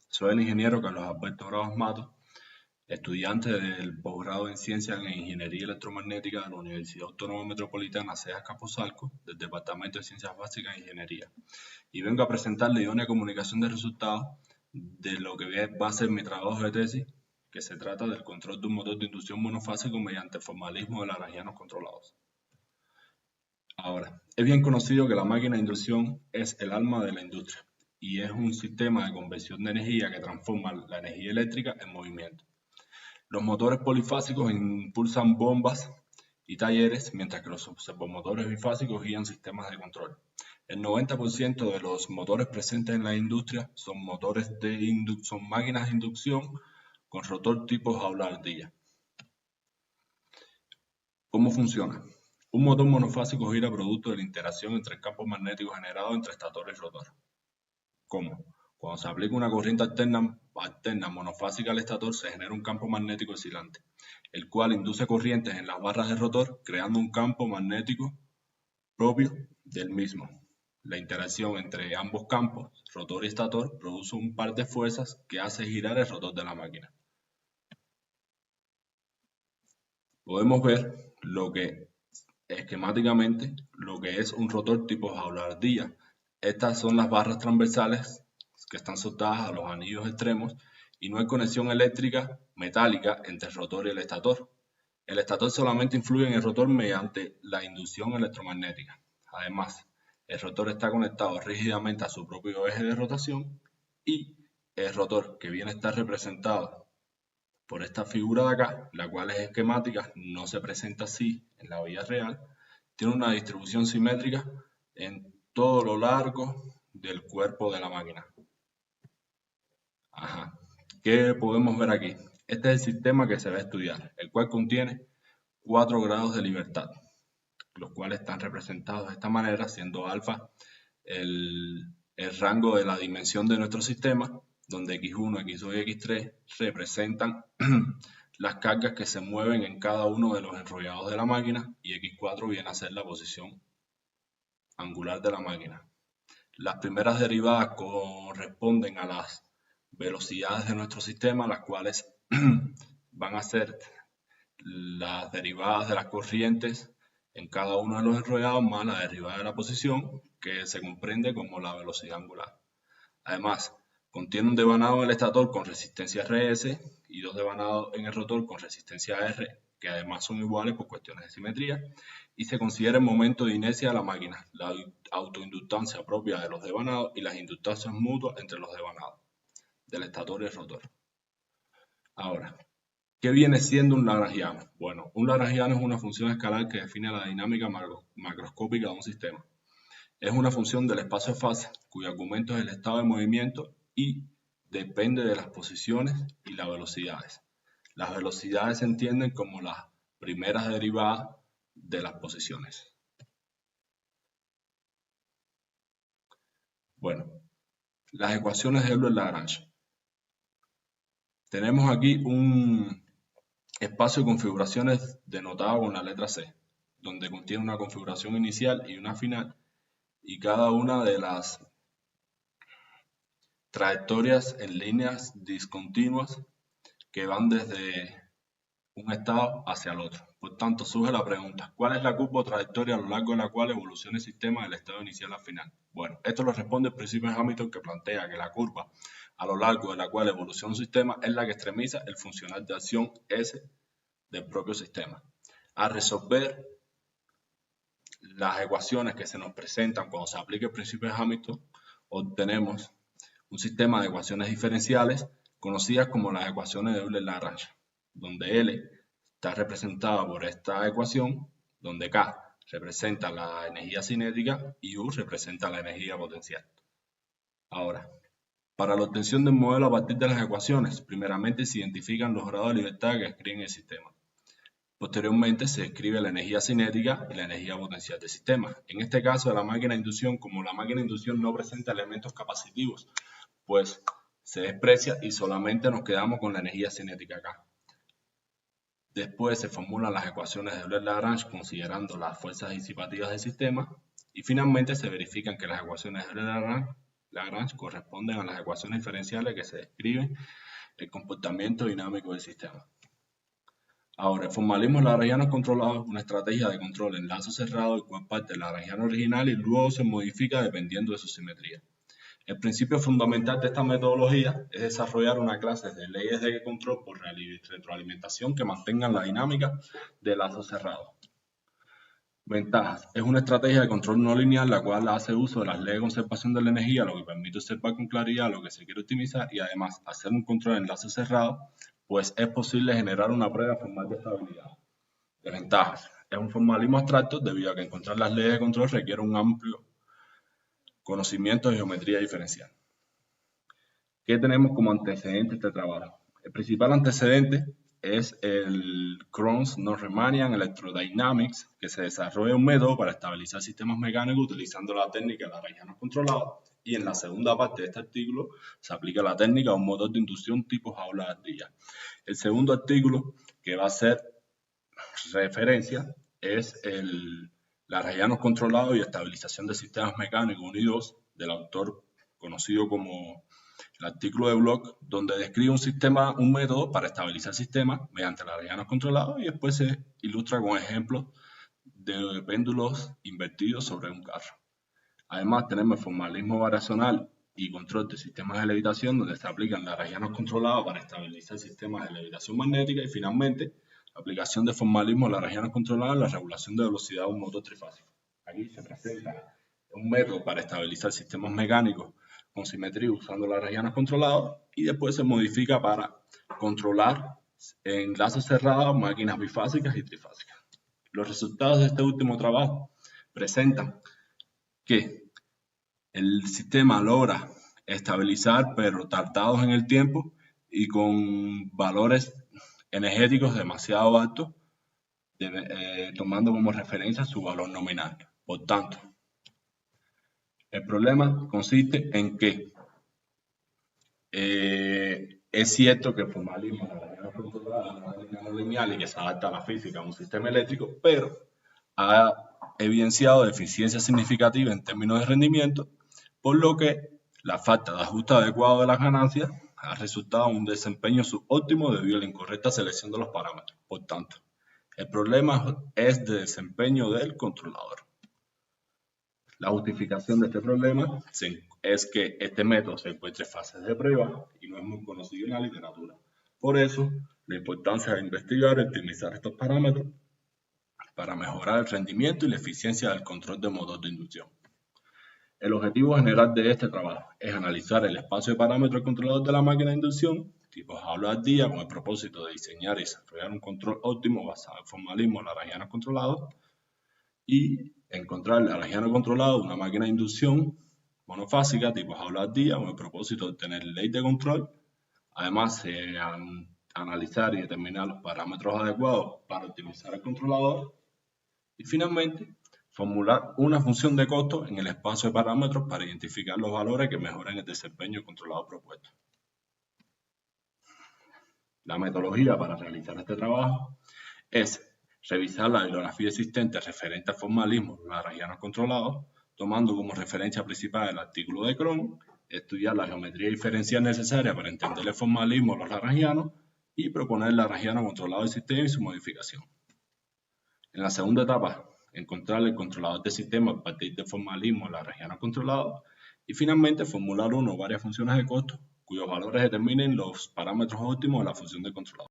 Soy el ingeniero Carlos Alberto Bravas Matos, estudiante del posgrado en Ciencias en Ingeniería Electromagnética de la Universidad Autónoma Metropolitana Cejas Capozalco, del Departamento de Ciencias Básicas e Ingeniería. Y vengo a presentarle una comunicación de resultados de lo que va a ser mi trabajo de tesis, que se trata del control de un motor de inducción monofásico mediante el formalismo de lagrangianos controlados. Ahora, es bien conocido que la máquina de inducción es el alma de la industria y es un sistema de conversión de energía que transforma la energía eléctrica en movimiento. Los motores polifásicos impulsan bombas y talleres, mientras que los servomotores bifásicos guían sistemas de control. El 90% de los motores presentes en la industria son son máquinas de inducción con rotor tipo jaula ardilla. ¿Cómo funciona? Un motor monofásico gira producto de la interacción entre el campo magnético generado entre estator y rotor. ¿Cómo? Cuando se aplica una corriente alterna monofásica al estator, se genera un campo magnético oscilante, el cual induce corrientes en las barras del rotor, creando un campo magnético propio del mismo. La interacción entre ambos campos, rotor y estator, produce un par de fuerzas que hace girar el rotor de la máquina. Podemos ver esquemáticamente lo que es un rotor tipo jaula ardilla. Estas son las barras transversales que están soldadas a los anillos extremos y no hay conexión eléctrica metálica entre el rotor y el estator. El estator solamente influye en el rotor mediante la inducción electromagnética. Además, el rotor está conectado rígidamente a su propio eje de rotación y el rotor, que viene a estar representado por esta figura de acá, la cual es esquemática, no se presenta así en la vida real, tiene una distribución simétrica en todo lo largo del cuerpo de la máquina. ¿Qué podemos ver aquí? Este es el sistema que se va a estudiar, el cual contiene 4 grados de libertad, los cuales están representados de esta manera, siendo alfa el rango de la dimensión de nuestro sistema, donde X1, X2 y X3 representan las cargas que se mueven en cada uno de los enrollados de la máquina y X4 viene a ser la posición angular de la máquina. Las primeras derivadas corresponden a las velocidades de nuestro sistema, las cuales van a ser las derivadas de las corrientes en cada uno de los enrollados más la derivada de la posición, que se comprende como la velocidad angular. Además, contiene un devanado en el estator con resistencia RS y 2 devanados en el rotor con resistencia R, que además son iguales por cuestiones de simetría, y se considera el momento de inercia de la máquina, la autoinductancia propia de los devanados y las inductancias mutuas entre los devanados del estator y el rotor. Ahora, ¿qué viene siendo un lagrangiano? Bueno, un lagrangiano es una función escalar que define la dinámica macroscópica de un sistema. Es una función del espacio de fase, cuyo argumento es el estado de movimiento y depende de las posiciones y las velocidades. Las velocidades se entienden como las primeras derivadas de las posiciones. Bueno, las ecuaciones de Euler-Lagrange. Tenemos aquí un espacio de configuraciones denotado con la letra C, donde contiene una configuración inicial y una final, y cada una de las trayectorias en líneas discontinuas que van desde un estado hacia el otro. Por tanto, surge la pregunta, ¿cuál es la curva o trayectoria a lo largo de la cual evoluciona el sistema del estado inicial al final? Bueno, esto lo responde el principio de Hamilton, que plantea que la curva a lo largo de la cual evoluciona un sistema es la que extremiza el funcional de acción S del propio sistema. Al resolver las ecuaciones que se nos presentan cuando se aplica el principio de Hamilton, obtenemos un sistema de ecuaciones diferenciales conocidas como las ecuaciones de Euler-Lagrange, donde L está representada por esta ecuación, donde K representa la energía cinética y U representa la energía potencial. Ahora, para la obtención del modelo a partir de las ecuaciones, primeramente se identifican los grados de libertad que describen el sistema. Posteriormente se describe la energía cinética y la energía potencial del sistema. En este caso de la máquina de inducción, como la máquina de inducción no presenta elementos capacitivos, pues se desprecia y solamente nos quedamos con la energía cinética acá. Después se formulan las ecuaciones de Euler-Lagrange considerando las fuerzas disipativas del sistema y finalmente se verifican que las ecuaciones de Euler-Lagrange Lagrange corresponden a las ecuaciones diferenciales que se describen el comportamiento dinámico del sistema. Ahora, el formalismo lagrangiano controlado es una estrategia de control en lazo cerrado, el cual parte del lagrangiano original y luego se modifica dependiendo de su simetría. El principio fundamental de esta metodología es desarrollar una clase de leyes de control por retroalimentación que mantengan la dinámica del lazo cerrado. Ventajas. Es una estrategia de control no lineal la cual hace uso de las leyes de conservación de la energía, lo que permite observar con claridad lo que se quiere optimizar y además hacer un control en lazo cerrado, pues es posible generar una prueba formal de estabilidad. Desventajas. Es un formalismo abstracto debido a que encontrar las leyes de control requiere un amplio conocimiento de geometría diferencial. ¿Qué tenemos como antecedente de este trabajo? El principal antecedente es el Krohn-Riemannian Electrodynamics, que se desarrolla un método para estabilizar sistemas mecánicos utilizando la técnica de lagrangianos controlados, y en la segunda parte de este artículo se aplica la técnica a un motor de inducción tipo jaula de ardilla. El segundo artículo que va a ser referencia es el lagrangianos controlados y estabilización de sistemas mecánicos unidos del autor conocido como el artículo de Bloch, donde describe un método para estabilizar sistemas mediante lagrangianos controlados y después se ilustra con ejemplos de péndulos invertidos sobre un carro. Además tenemos el formalismo variacional y control de sistemas de levitación, donde se aplican lagrangianos controlados para estabilizar sistemas de levitación magnética, y finalmente aplicación de formalismo lagrangianos controlados en la regulación de velocidad de un motor trifásico. Aquí se presenta un método para estabilizar sistemas mecánicos con simetría usando lagrangianos controlados y después se modifica para controlar en lazos cerrados máquinas bifásicas y trifásicas. Los resultados de este último trabajo presentan que el sistema logra estabilizar pero tardados en el tiempo y con valores energéticos demasiado altos, tomando como referencia su valor nominal. Por tanto, el problema consiste en que es cierto que el formalismo es no lineal y que se adapta a la física a un sistema eléctrico, pero ha evidenciado deficiencias significativas en términos de rendimiento, por lo que la falta de ajuste adecuado de las ganancias ha resultado en un desempeño subóptimo debido a la incorrecta selección de los parámetros. Por tanto, el problema es de desempeño del controlador. La justificación de este problema es que este método se encuentra en fases de prueba y no es muy conocido en la literatura. Por eso, la importancia de investigar y optimizar estos parámetros para mejorar el rendimiento y la eficiencia del control de motor de inducción. El objetivo general de este trabajo es analizar el espacio de parámetros del controlador de la máquina de inducción, tipo jaula de ardilla, con el propósito de diseñar y desarrollar un control óptimo basado en formalismo lagrangiano controlado, y encontrar el lagrangiano controlado de una máquina de inducción monofásica tipo jaula de ardilla con el propósito de obtener ley de control. Además, analizar y determinar los parámetros adecuados para optimizar el controlador. Y finalmente, formular una función de costo en el espacio de parámetros para identificar los valores que mejoren el desempeño del controlador propuesto. La metodología para realizar este trabajo es revisar la bibliografía existente referente al formalismo lagrangiano controlado, tomando como referencia principal el artículo de Krohn, estudiar la geometría diferencial necesaria para entender el formalismo de los lagrangianos y proponer el lagrangiano controlado del sistema y su modificación. En la segunda etapa, encontrar el controlador del sistema a partir del formalismo lagrangiano controlado y finalmente formular una o varias funciones de costo cuyos valores determinen los parámetros óptimos de la función de controlador.